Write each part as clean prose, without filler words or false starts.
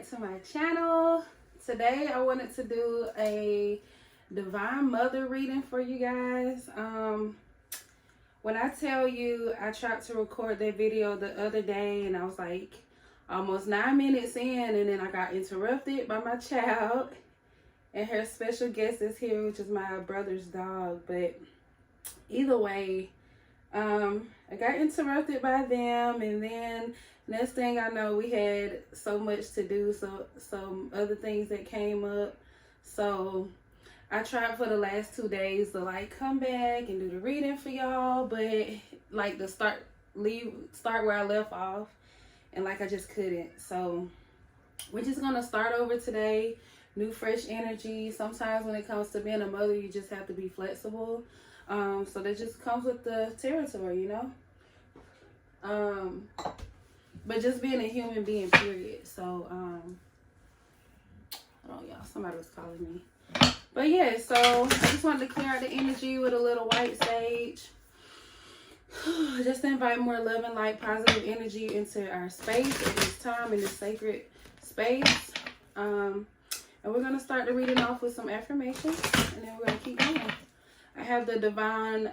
back to my channel. Today I wanted to do a Divine Mother reading for you guys. When I tell you I tried to record that video the other day and I was like almost 9 minutes in, and then I got interrupted by my child, and her special guest is here, which is my brother's dog. But either way, I got interrupted by them, and then next thing I know, we had so much to do, so some other things that came up. So I tried for the last 2 days to like come back and do the reading for y'all, but like to start where I left off, and like I just couldn't. So we're just gonna start over today. New fresh energy. Sometimes when it comes to being a mother, you just have to be flexible. So that just comes with the territory, you know. But just being a human being, period. So hold on, y'all, somebody was calling me. But yeah, so I just wanted to clear out the energy with a little white sage. Just to invite more love and light, positive energy into our space at this time, in this sacred space. And we're going to start the reading off with some affirmations, and then we're going to keep going. I have the Divine,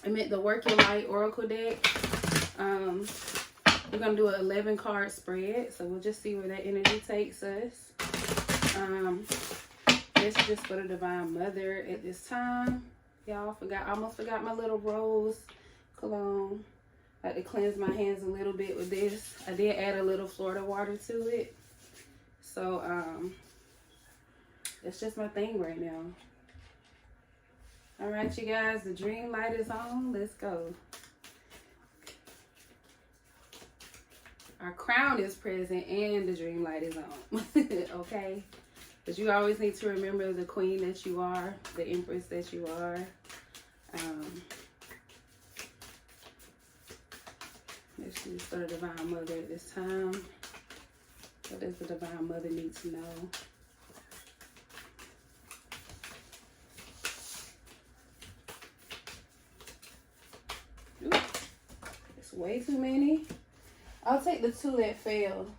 the Work Your Light Oracle deck. We're going to do an 11 card spread, so we'll just see where that energy takes us. This is just for the Divine Mother at this time. Y'all, almost forgot my little rose cologne. I like to cleanse my hands a little bit with this. I did add a little Florida water to it. So, it's just my thing right now. All right, you guys, the dream light is on. Let's go. Our crown is present and the dream light is on. Okay? But you always need to remember the queen that you are, the empress that you are. Let's use for the Divine Mother at this time. What does the Divine Mother need to know? Ooh, it's way too many. I'll take the 2 that failed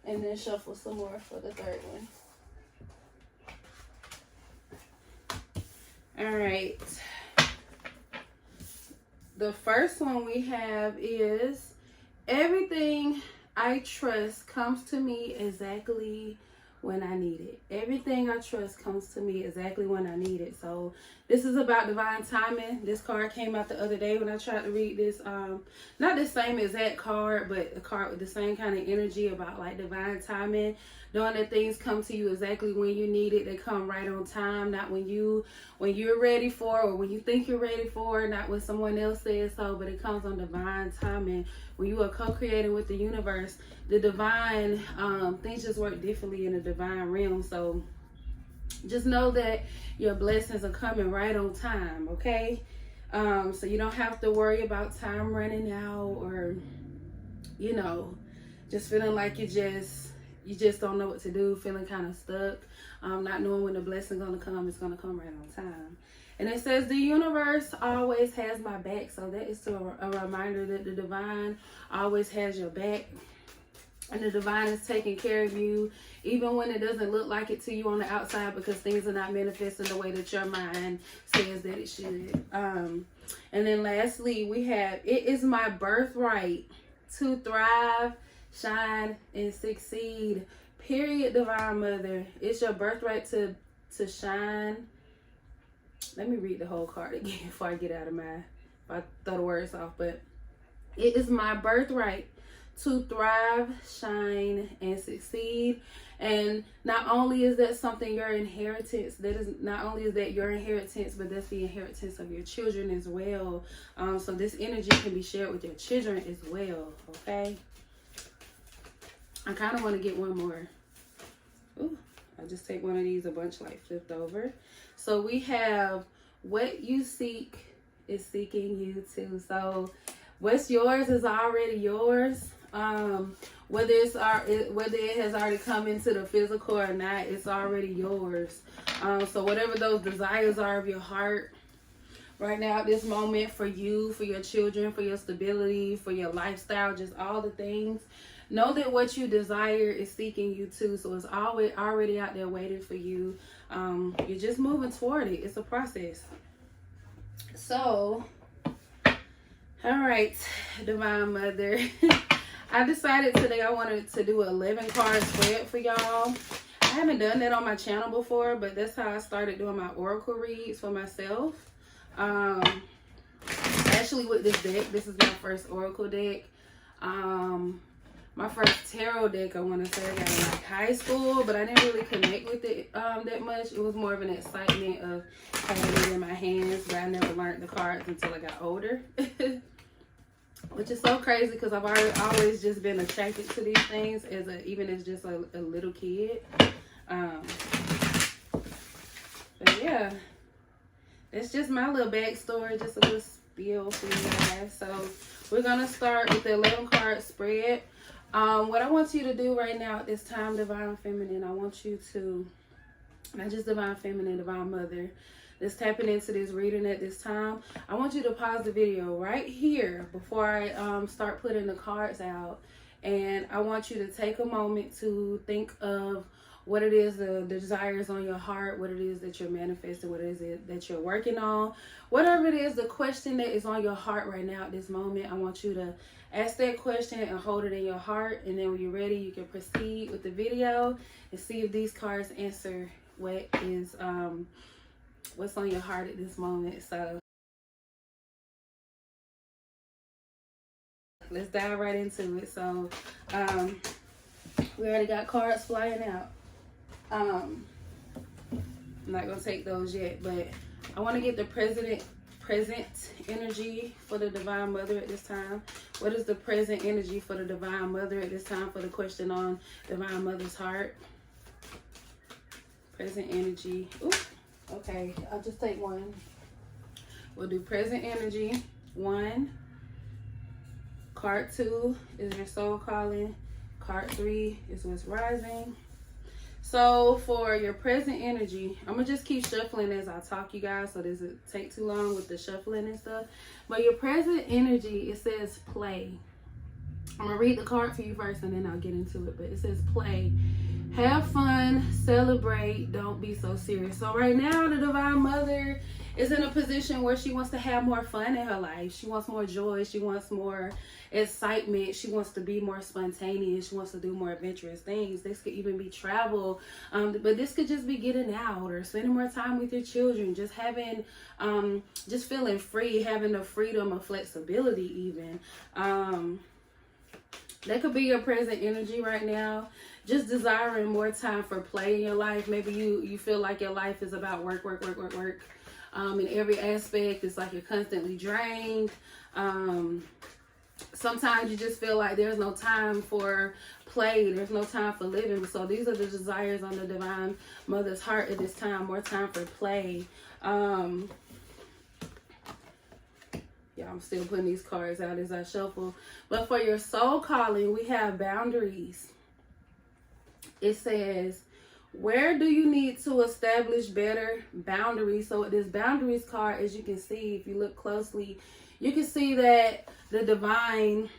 and then shuffle some more for the 3rd one. All right. The first one we have is, everything I trust comes to me exactly when I need it. Everything I trust comes to me exactly when I need it. So this is about divine timing. This card came out the other day when I tried to read this. Not the same exact card, but a card with the same kind of energy about like divine timing. Knowing that things come to you exactly when you need it. They come right on time, not when you're ready for, or when you think you're ready for, not when someone else says so, but it comes on divine timing. When you are co-creating with the universe, the divine, things just work differently in the divine realm. So just know that your blessings are coming right on time, okay? So you don't have to worry about time running out, or, you know, just feeling like you just don't know what to do, feeling kind of stuck, not knowing when the blessing's gonna come. It's gonna come right on time. And it says the universe always has my back. So that is a reminder that the divine always has your back. And the divine is taking care of you, even when it doesn't look like it to you on the outside, because things are not manifesting the way that your mind says that it should. And then lastly, we have, it is my birthright to thrive, shine, and succeed. Period, Divine Mother. It's your birthright to shine. Let me read the whole card again before I get out of if I throw the words off. But it is my birthright to thrive, shine, and succeed. And not only is that something your inheritance, not only is that your inheritance, but that's the inheritance of your children as well. So this energy can be shared with your children as well, okay? I kind of want to get one more. Ooh, I'll just take one of these, a bunch like flipped over. So we have, what you seek is seeking you too. So what's yours is already yours. Whether it has already come into the physical or not, it's already yours. So whatever those desires are of your heart right now at this moment, for you, for your children, for your stability, for your lifestyle, just all the things know that what you desire is seeking you too. So it's already out there waiting for you. You're just moving toward it. It's a process. So, all right, Divine Mother. I decided today I wanted to do an 11 card spread for y'all. I haven't done that on my channel before, but that's how I started doing my oracle reads for myself. Actually with this deck, this is my first oracle deck. My first tarot deck, I want to say I got in like high school, but I didn't really connect with it that much. It was more of an excitement of having it in my hands, but I never learned the cards until I got older. Which is so crazy because I've always just been attracted to these things even as just a little kid. But yeah, it's just my little backstory, just a little spiel for you guys. So we're gonna start with the 11 card spread. What I want you to do right now at this time, Divine Feminine, I want you to, not just Divine Feminine, Divine Mother, that's tapping into this reading at this time, I want you to pause the video right here before I start putting the cards out. And I want you to take a moment to think of what it is, the desires on your heart, what it is that you're manifesting, what it is that you're working on. Whatever it is, the question that is on your heart right now at this moment, I want you to ask that question and hold it in your heart. And then when you're ready, you can proceed with the video and see if these cards answer what is what's on your heart at this moment. So let's dive right into it. So we already got cards flying out. I'm not gonna take those yet, but I want to get the present energy for the Divine Mother at this time. What is the present energy for the Divine Mother at this time for the question on Divine Mother's heart? Present energy. Ooh, okay, I'll just take one. We'll do present energy 1. Card 2 is your soul calling. Card 3 is what's rising. So for your present energy, I'm gonna just keep shuffling as I talk, you guys, so it doesn't take too long with the shuffling and stuff. But your present energy, it says play. I'm gonna read the card for you first and then I'll get into it. But it says play. Have fun, celebrate, don't be so serious. So right now the Divine Mother is in a position where she wants to have more fun in her life. She wants more joy. She wants more excitement. She wants to be more spontaneous. She wants to do more adventurous things. This could even be travel, but this could just be getting out or spending more time with your children, just having just feeling free, having the freedom of flexibility even. That could be your present energy right now. Just desiring more time for play in your life. Maybe you feel like your life is about work. In every aspect, it's like you're constantly drained. Sometimes you just feel like there's no time for play. There's no time for living. So these are the desires on the Divine Mother's heart at this time. More time for play. Yeah, I'm still putting these cards out as I shuffle. But for your soul calling, we have boundaries. It says, where do you need to establish better boundaries? So with this boundaries card, as you can see, if you look closely, you can see that the Divine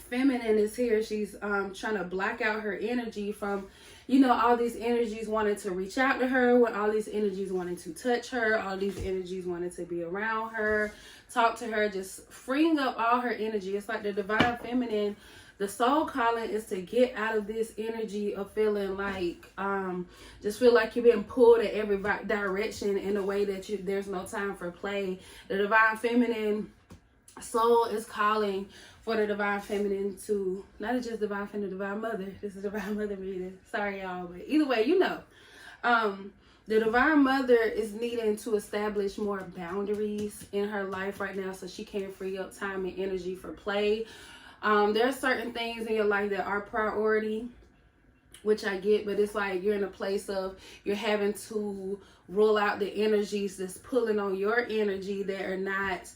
Feminine is here. She's trying to block out her energy from, all these energies wanting to reach out to her, all these energies wanting to touch her, all these energies wanting to be around her, talk to her, just freeing up all her energy. It's like the Divine Feminine, the soul calling is to get out of this energy of feeling like, just feel like you're being pulled in every direction in a way that there's no time for play. The Divine Feminine soul is calling for the Divine Feminine to, not just Divine Feminine, Divine Mother. This is Divine Mother reading. Sorry, y'all, but either way, the Divine Mother is needing to establish more boundaries in her life right now so she can free up time and energy for play. There are certain things in your life that are priority, which I get, but it's like you're in a place of you're having to roll out the energies that's pulling on your energy that are not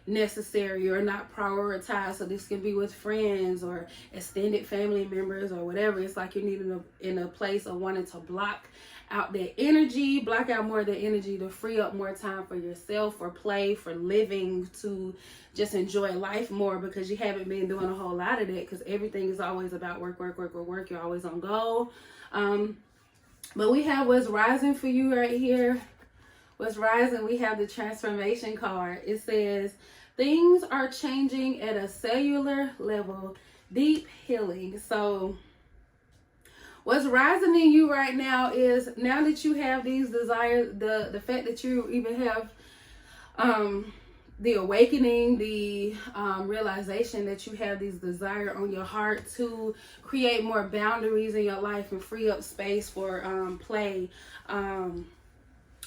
necessary or not prioritized. So this can be with friends or extended family members or whatever. It's like you're needing in a place of wanting to block out that energy, block out more of the energy to free up more time for yourself, for play, for living, to just enjoy life more, because you haven't been doing a whole lot of that, because everything is always about work, work, work, work, work. You're always on go. But we have what's rising for you right here. What's rising, we have the transformation card. It says, things are changing at a cellular level, deep healing. So what's rising in you right now is, now that you have these desires, the fact that you even have the awakening, the realization that you have these desires on your heart to create more boundaries in your life and free up space for play.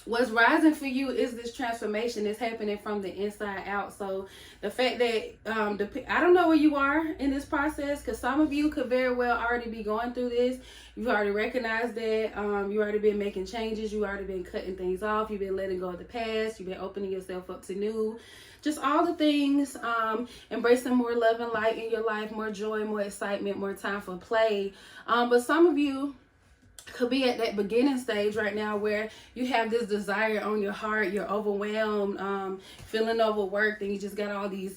What's rising for you is this transformation that's happening from the inside out. So the fact that, I don't know where you are in this process, because some of you could very well already be going through this. You've already recognized that. You already been making changes. You already been cutting things off. You've been letting go of the past. You've been opening yourself up to new. Just all the things, embracing more love and light in your life, more joy, more excitement, more time for play. But some of you could be at that beginning stage right now where you have this desire on your heart, you're overwhelmed, feeling overworked, and you just got all these,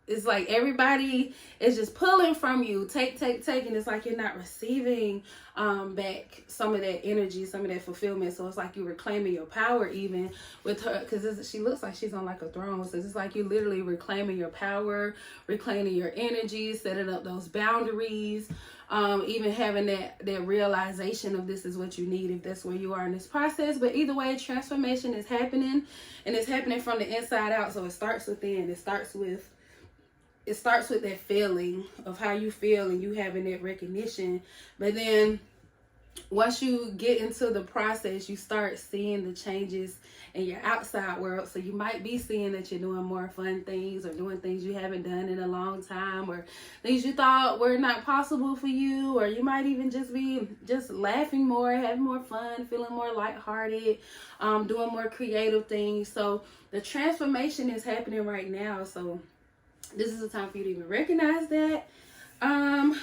it's like everybody is just pulling from you, take, and it's like you're not receiving back some of that energy, some of that fulfillment. So it's like you're reclaiming your power even with her, because she looks like she's on like a throne. So it's like you're literally reclaiming your power, reclaiming your energy, setting up those boundaries, even having that realization of this is what you need if that's where you are in this process. But either way, transformation is happening, and it's happening from the inside out. So it starts within. It starts with that feeling of how you feel and you having that recognition. But then once you get into the process, you start seeing the changes in your outside world. So you might be seeing that you're doing more fun things, or doing things you haven't done in a long time, or things you thought were not possible for you, or you might even just be laughing more, having more fun, feeling more lighthearted, doing more creative things. So the transformation is happening right now. So this is the time for you to even recognize that.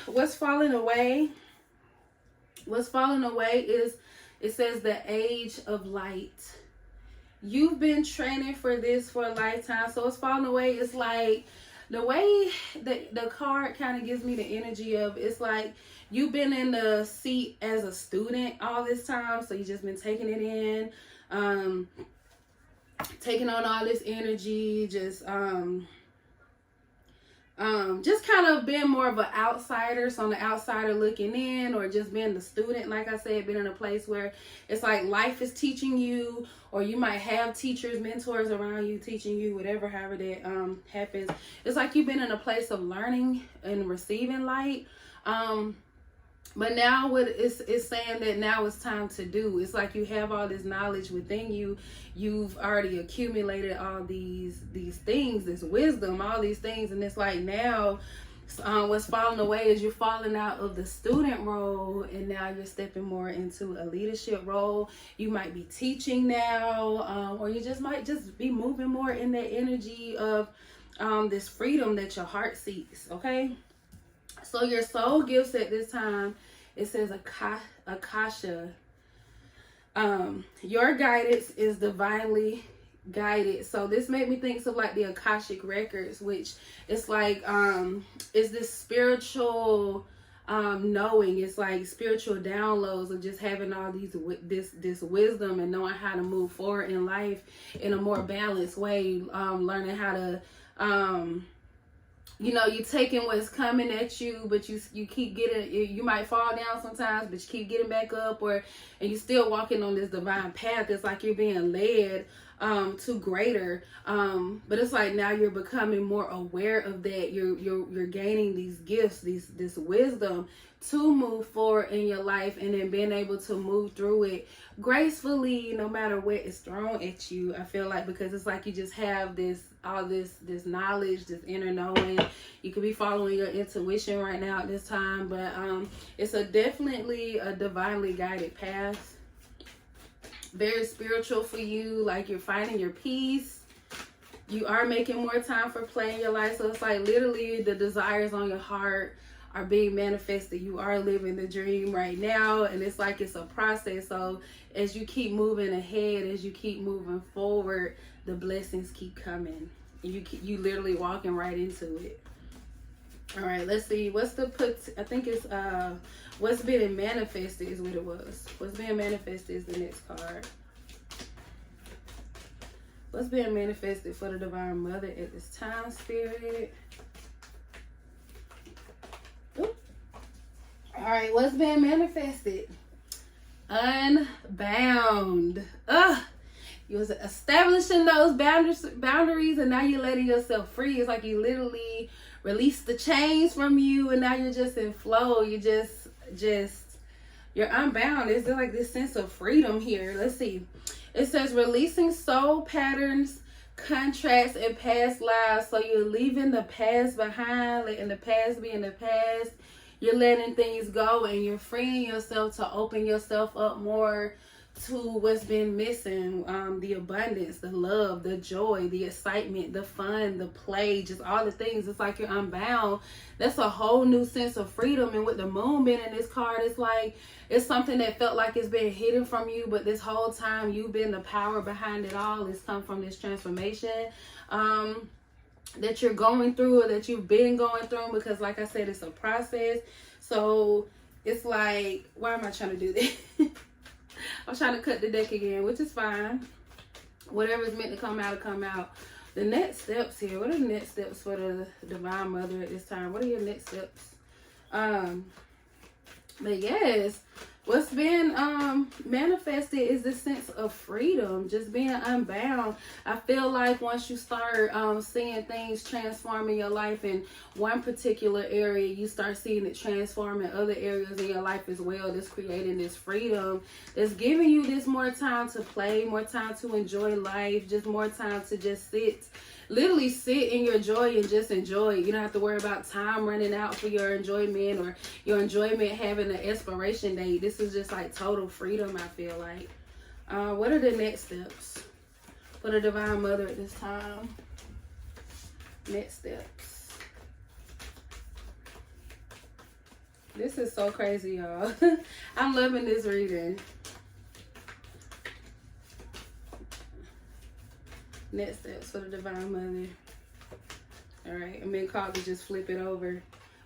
What's falling away? What's falling away is, it says the age of light. You've been training for this for a lifetime. So it's falling away. It's like the way that the card kind of gives me the energy of, it's like you've been in the seat as a student all this time. So you've just been taking it in, taking on all this energy, just kind of being more of an outsider, so on the outsider looking in, or just being the student, like I said, being in a place where it's like life is teaching you, or you might have teachers, mentors around you teaching you, whatever, however that happens. It's like you've been in a place of learning and receiving light. But now what it's saying that now it's time to do. It's like you have all this knowledge within you. You've already accumulated all these things, this wisdom, all these things. And it's like now what's falling away is you're falling out of the student role, and now you're stepping more into a leadership role. You might be teaching now, or you just might just be moving more in that energy of this freedom that your heart seeks, okay? So your soul gifts at this time, it says Akasha. Your guidance is divinely guided. So this made me think of like the Akashic records, which it's like is this spiritual knowing. It's like spiritual downloads of just having all this wisdom and knowing how to move forward in life in a more balanced way, learning how to you're taking what's coming at you, but you keep getting, you might fall down sometimes, but you keep getting back up, and you're still walking on this divine path. It's like you're being led to greater, but it's like now you're becoming more aware of that. You're gaining these gifts, this wisdom to move forward in your life, and then being able to move through it gracefully, no matter what is thrown at you. I feel like, because it's like you just have this knowledge, this inner knowing. You could be following your intuition right now at this time, but it's definitely a divinely guided path. Very spiritual for you, like you're finding your peace. You are making more time for play in your life. So it's like literally the desires on your heart are being manifested. You are living the dream right now, and it's like it's a process. So as you keep moving ahead, as you keep moving forward, the blessings keep coming. You literally walking right into it. All right, let's see. What's the I think it's what's being manifested is what it was. What's being manifested is the next card. What's being manifested for the Divine Mother at this time, Spirit? Oop. All right, what's being manifested? Unbound. You was establishing those boundaries, and now you're letting yourself free. It's like you literally release the chains from you, and now you're just in flow. You you're unbound. It's like this sense of freedom here. Let's see. It says releasing soul patterns, contracts, and past lives. So you're leaving the past behind, letting the past be in the past. You're letting things go, and you're freeing yourself to open yourself up more to what's been missing. The abundance, the love, the joy, the excitement, the fun, the play, just all the things. It's like you're unbound. That's a whole new sense of freedom. And with the moon being in this card, it's like it's something that felt like it's been hidden from you, but this whole time you've been the power behind it all. It's come from this transformation that you're going through, or that you've been going through, because like I said, it's a process. So it's like, why am I trying to do this? I'm trying to cut the deck again, which is fine. Whatever's meant to come out will come out. The next steps here. What are the next steps for the Divine Mother at this time? What are your next steps? But yes, what's been manifested is this sense of freedom, just being unbound. I feel like once you start seeing things transform in your life in one particular area, you start seeing it transform in other areas in your life as well. That's creating this freedom, that's giving you this more time to play, more time to enjoy life, just more time to just literally sit in your joy and just enjoy it. You don't have to worry about time running out for your enjoyment, or your enjoyment having an expiration date. This is just like total freedom, I feel like. What are the next steps for the Divine Mother at this time? Next steps. This is so crazy, y'all. I'm loving this reading. Next steps for the Divine Mother. All right, I'm being called to just flip it over.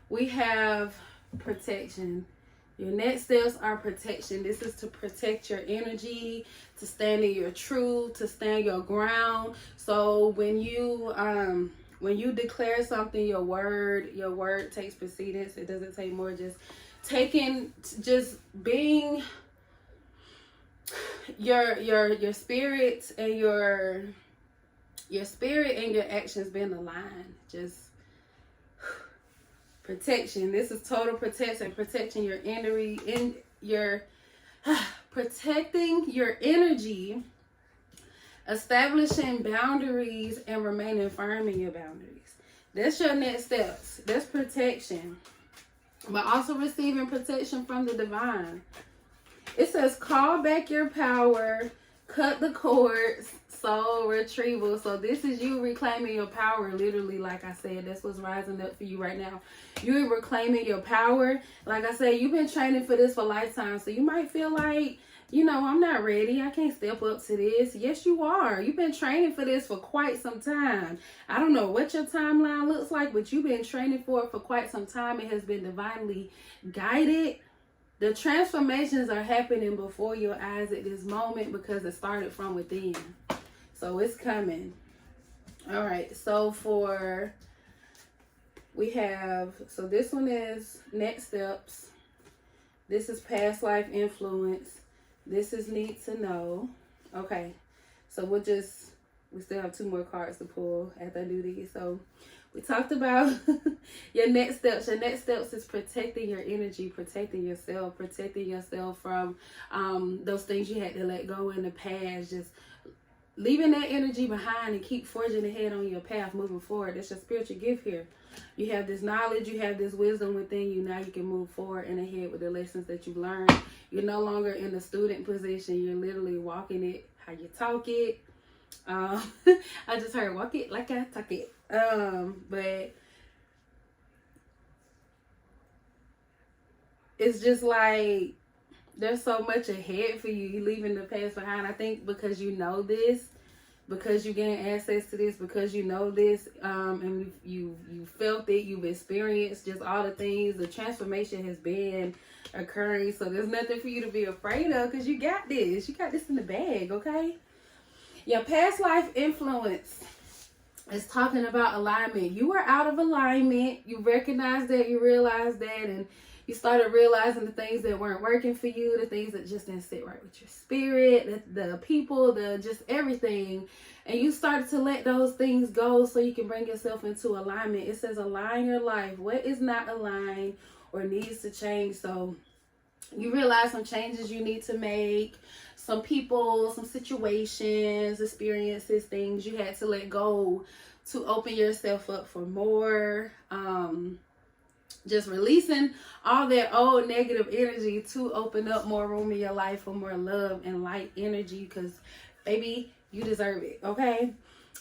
We have protection. Your next steps are protection. This is to protect your energy, to stand in your truth, to stand your ground. So when you declare something, your word takes precedence. It doesn't take more. Just being your spirit and your spirit and your actions being aligned. Just protection. This is total protection. Protecting your energy, protecting your energy, establishing boundaries, and remaining firm in your boundaries. That's your next steps. That's protection. But also receiving protection from the divine. It says call back your power, cut the cords, soul retrieval. So this is you reclaiming your power, literally. Like I said, that's what's rising up for you right now. You're reclaiming your power. Like I said, you've been training for this for lifetime. So you might feel like, I'm not ready. I can't step up to this. Yes, you are. You've been training for this for quite some time. I don't know what your timeline looks like, but you've been training for it for quite some time. It has been divinely guided. The transformations are happening before your eyes at this moment because it started from within. So it's coming. All right. So so this one is next steps. This is past life influence. This is need to know. Okay. So we still have 2 more cards to pull after I do these. So we talked about your next steps. Your next steps is protecting your energy, protecting yourself from those things you had to let go in the past. Just leaving that energy behind and keep forging ahead on your path, moving forward. That's your spiritual gift here. You have this knowledge, you have this wisdom within you. Now you can move forward and ahead with the lessons that you learned. You're no longer in the student position. You're literally walking it how you talk it. I just heard walk it like I talk it. But it's just like there's so much ahead for you. You're leaving the past behind. I think because you know this, because you gain access to this, because you know this, and you felt it, you've experienced just all the things. The transformation has been occurring, so there's nothing for you to be afraid of because you got this. You got this in the bag, okay? Your past life influence is talking about alignment. You were out of alignment. You recognize that, you realize that, and you started realizing the things that weren't working for you, the things that just didn't sit right with your spirit, the people, the just everything. And you started to let those things go so you can bring yourself into alignment. It says align your life. What is not aligned or needs to change? So you realize some changes you need to make, some people, some situations, experiences, things you had to let go to open yourself up for more. Just releasing all that old negative energy to open up more room in your life for more love and light energy, because baby, you deserve it, okay?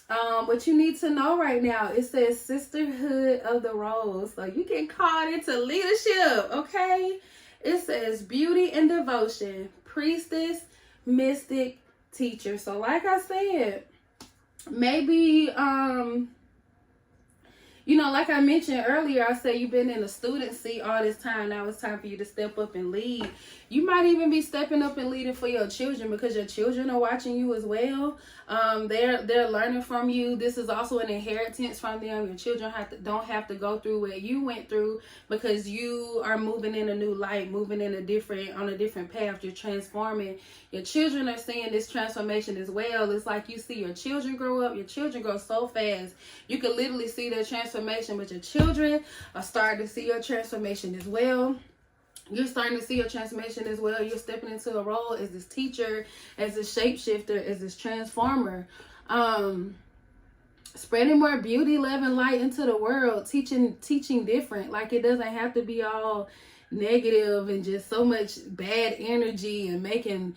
What you need to know right now, it says sisterhood of the rose. So you get called into leadership, okay? It says beauty and devotion, priestess, mystic, teacher. So like I said, maybe you know, like I mentioned earlier, I said you've been in a student seat all this time. Now it's time for you to step up and lead. You might even be stepping up and leading for your children because your children are watching you as well. They're learning from you. This is also an inheritance from them. Your children don't have to go through what you went through because you are moving in a new light, moving in on a different path. You're transforming. Your children are seeing this transformation as well. It's like you see your children grow up. Your children grow so fast. You can literally see their transformation, but your children are starting to see your transformation as well. You're starting to see your transformation as well. You're stepping into a role as this teacher, as this shapeshifter, as this transformer. Spreading more beauty, love, and light into the world. Teaching different. Like, it doesn't have to be all negative and just so much bad energy and making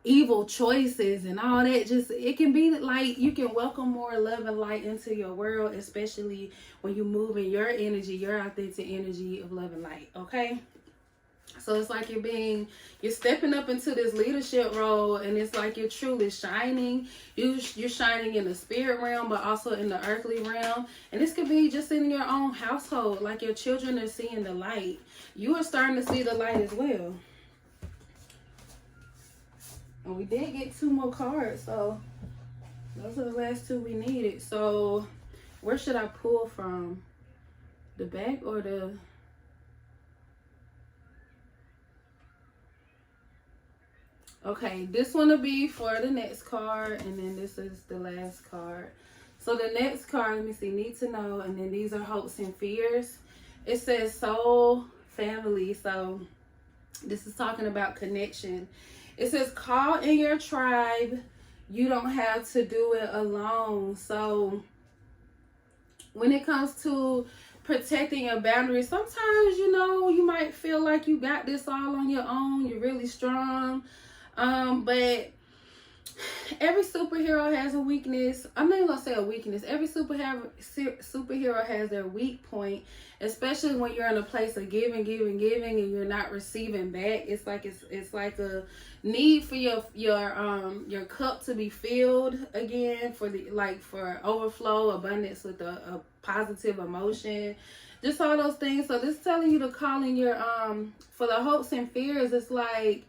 evil choices and all that. Just, it can be like you can welcome more love and light into your world, especially when you move in your energy, your authentic energy of love and light, okay? So it's like you're stepping up into this leadership role, and it's like you're truly shining. You're shining in the spirit realm, but also in the earthly realm. And this could be just in your own household, like your children are seeing the light. You are starting to see the light as well. And we did get 2 more cards, so those are the last 2 we needed. So where should I pull from? The back or the... Okay, this one will be for the next card, and then this is the last card. So the next card, let me see, need to know, and then these are hopes and fears. It says soul family, so this is talking about connection. It says call in your tribe. You don't have to do it alone. So when it comes to protecting your boundaries, sometimes, you know, you might feel like you got this all on your own. You're really strong. But every superhero has a weakness. I'm not even gonna say a weakness. Every superhero has their weak point, especially when you're in a place of giving, and you're not receiving back. It's like a need for your cup to be filled again, for overflow, abundance with a positive emotion, just all those things. So this is telling you to call in your for the hopes and fears. It's like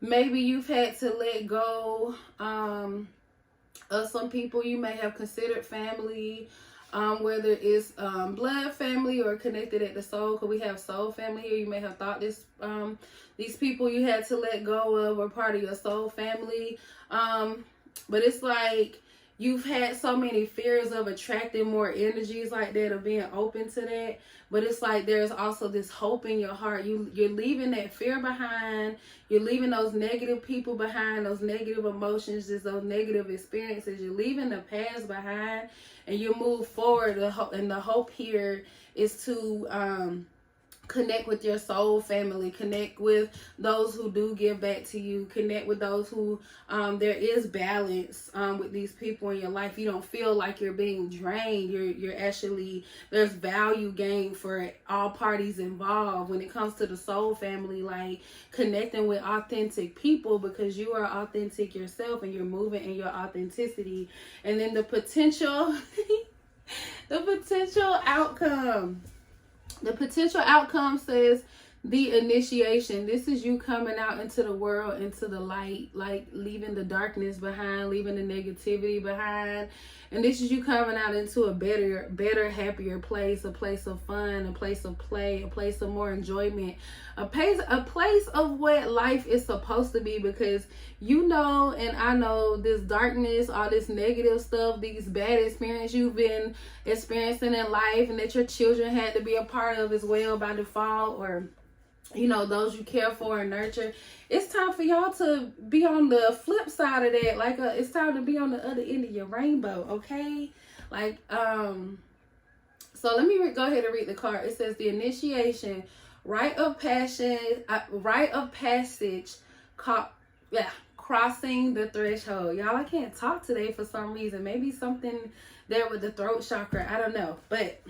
maybe you've had to let go of some people you may have considered family, whether it's blood family or connected at the soul, because we have soul family here. You may have thought these people you had to let go of were part of your soul family, but it's like you've had so many fears of attracting more energies like that, of being open to that. But it's like there's also this hope in your heart. You're leaving that fear behind. You're leaving those negative people behind, those negative emotions, just those negative experiences. You're leaving the past behind, and you move forward. And the hope here is to Connect with your soul family. Connect with those who do give back to you. Connect with those who there is balance with these people in your life. You don't feel like you're being drained. You're actually, there's value gained for all parties involved when it comes to the soul family. Like connecting with authentic people because you are authentic yourself and you're moving in your authenticity. And then the potential the potential outcome. The potential outcome says the initiation. This is you coming out into the world, into the light, like leaving the darkness behind, leaving the negativity behind. And this is you coming out into a better, happier place, a place of fun, a place of play, a place of more enjoyment, a place of what life is supposed to be, because you know, and I know this darkness, all this negative stuff, these bad experiences you've been experiencing in life and that your children had to be a part of as well by default, or you know, those you care for and nurture. It's time for y'all to be on the flip side of that. Like, it's time to be on the other end of your rainbow, okay? Like, so let me go ahead and read the card. It says the initiation, rite of passion, rite of passage, crossing the threshold. Y'all, I can't talk today for some reason. Maybe something there with the throat chakra. I don't know, but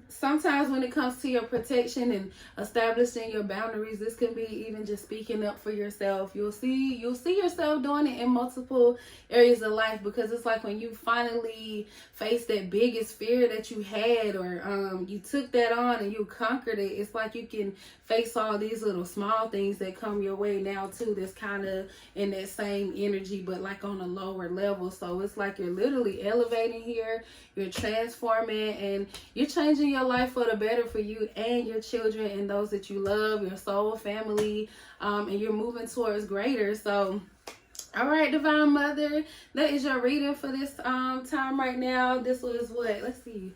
sometimes when it comes to your protection and establishing your boundaries, this can be even just speaking up for yourself. You'll see yourself doing it in multiple areas of life, because it's like when you finally face that biggest fear that you had, or you took that on and you conquered it, it's like you can face all these little small things that come your way now too, that's kind of in that same energy but like on a lower level. So it's like you're literally elevating here, you're transforming, and you're changing your life for the better for you and your children and those that you love, your soul family, and you're moving towards greater. So all right, Divine Mother, that is your reading for this time right now. This was what, let's see,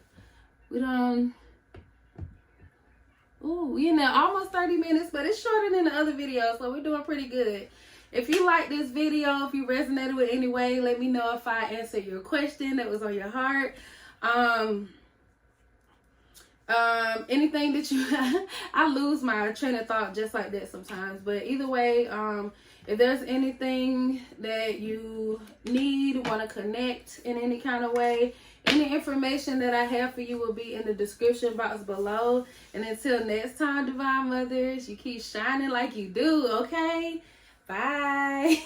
we in there almost 30 minutes, but it's shorter than the other videos, so we're doing pretty good. If you like this video, if you resonated with any way, let me know if I answered your question that was on your heart. Anything that you I lose my train of thought just like that sometimes, but either way, if there's anything that you need, want to connect in any kind of way, any information that I have for you will be in the description box below. And until next time, Divine Mothers, you keep shining like you do, okay? Bye.